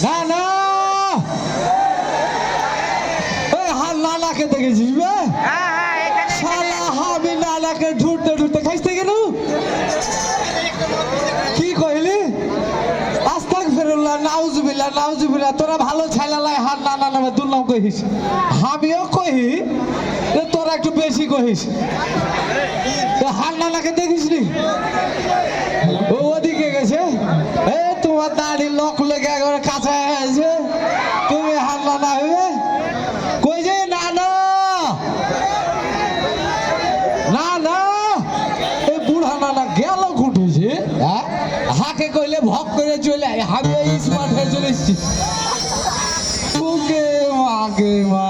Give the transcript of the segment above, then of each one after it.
না না এই হার নানাকে দেখেছিস বে শালা আমি নানাকে ঢুঁড়তে ঢুঁড়তে খাইতে গেল কি কইলি আস্তাগফিরুল্লাহ নাউজুবিল্লাহ তোরা ভালো ছাইলালাই হার নানা নামে দুর্নাম কইস আমিও কহি তোরা একটু বেশি কহিস হার নানাকে দেখিস নি ওদিকে গেছে এ তোমার দাড়ি লক লেগে একবারে কাছে আছে তুমি হার নানা হইবে কই যে নানা না না এই বুড়া নানা গেল ঘুটেছে হাকে কইলে ভক করে চলে আমি স্মার্ট হয়ে চলে এসছি ওকে মাকে মা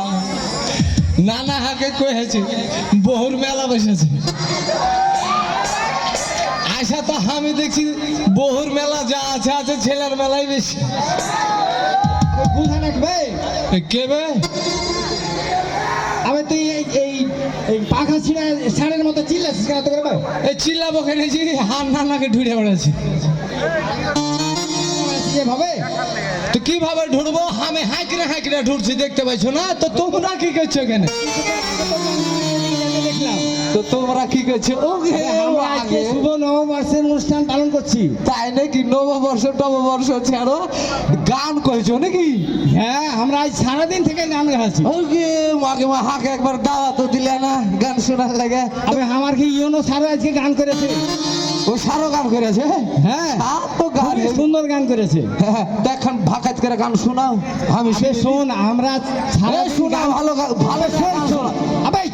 নানা হাকে কয়েছে বহুর মেলা বসেছে আশা তো আমি দেখছি বহুর মেলা যা আছে আছে ছেলের মেলাই বেশি বুঝা রাখবে কে বে আমি তুই এই পাখা ছিঁড়া ষাঁড়ের মতো চিল্লাছিস কেন তো করে এই চিল্লাবো কেন হার নানাকে ঢুড়ে বেড়াচ্ছি ভাবে তো কিভাবে ঢুড়বো আমি হাঁকিরা ঢুড়ছি দেখতে পাইছো না তো তোমরা কি করছো এখানে তো তোমরা কি করছো শুভ নববর্ষের অনুষ্ঠান পালন করছি তাই নাকি নববর্ষ ছাড়ো গান কইছো নাকি হ্যাঁ আমরা আজ সারাদিন থেকে গান গাইছি ওকে মাকে মা হাকে একবার দাওয়া তো দিলে না গান শোনার লাগে আমি আমার কি ইউনো সারো আজকে গান করেছে ও সারো গান করেছে হ্যাঁ তো গান সুন্দর গান করেছে দেখেন ভাকাত করে গান শোনাও আমি শোন আমরা সারা শোনা ভালো ভালো শোন আবাই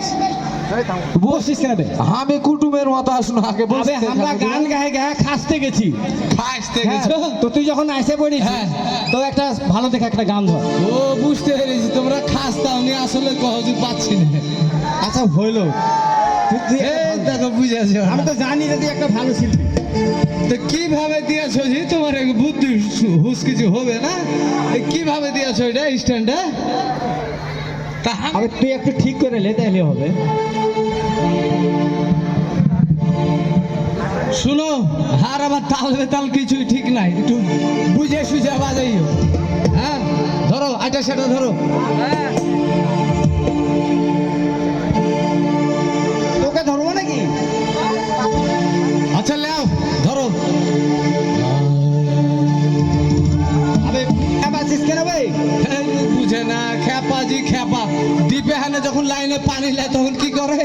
বসিস কেন আমি কুটুমের মতো আসুন আগে বসে আমরা গান গায়ে গায়ে খাসতে গেছি তো তুই যখন আইসে পড়িস তো একটা ভালো দেখে একটা গান ধর ও বুঝতে পেরেছি তোমরা খাসতাও নি আসলে সহজে পাচ্ছি না আচ্ছা হইলো দেখো বুঝেছি আমি তো জানি যদি একটা ভালো শিল্পী তো কিভাবে দিয়েছো জি তোমার বুদ্ধি হুস কিছু হবে না কিভাবে দিয়েছো এটা স্ট্যান্ডে আরে তুই একটু ঠিক করে লে তাহলে হবে শুনো হার আবার তাল বেতাল কিছুই ঠিক নাই একটু বুঝে সুঝে বাজাইও হ্যাঁ ধরো আটা সেটা ধরো তোকে ধরবো নাকি আচ্ছা লেও ধরো আরে বাসিস কেন ভাই বুঝে না খেপা দ্বীপে হানে যখন লাইনে পানি নেয় তখন কি করে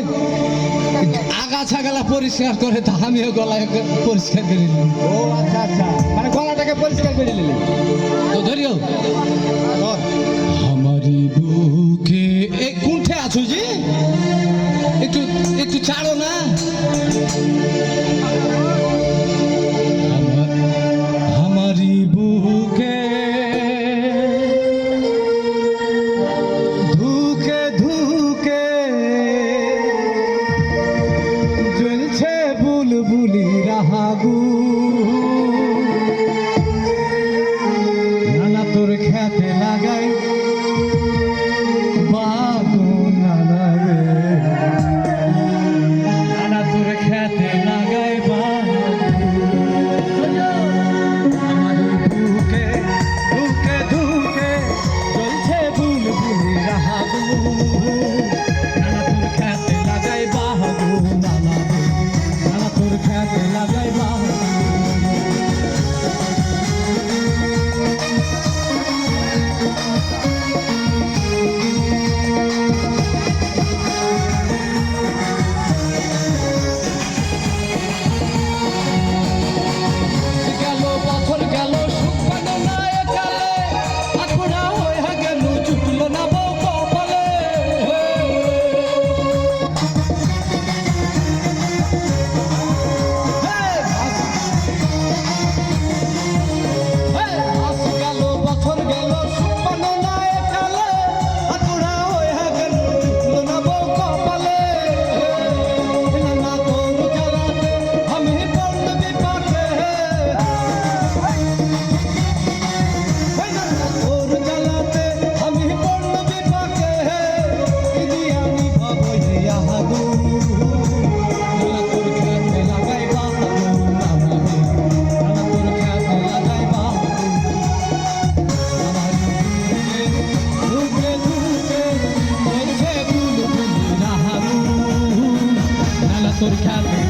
আগাছা গলা পরিষ্কার করে তা আমিও গলায় পরিষ্কার করে নিলাম ও আচ্ছা আচ্ছা মানে গলাটাকে পরিষ্কার করে নিলেন তো ধরিও আমারি বুকে এই কোনঠে আছো জি একটু একটু ছাড়ো না আমারি বুকে বুলবুলি রাহাগু তোর খাবে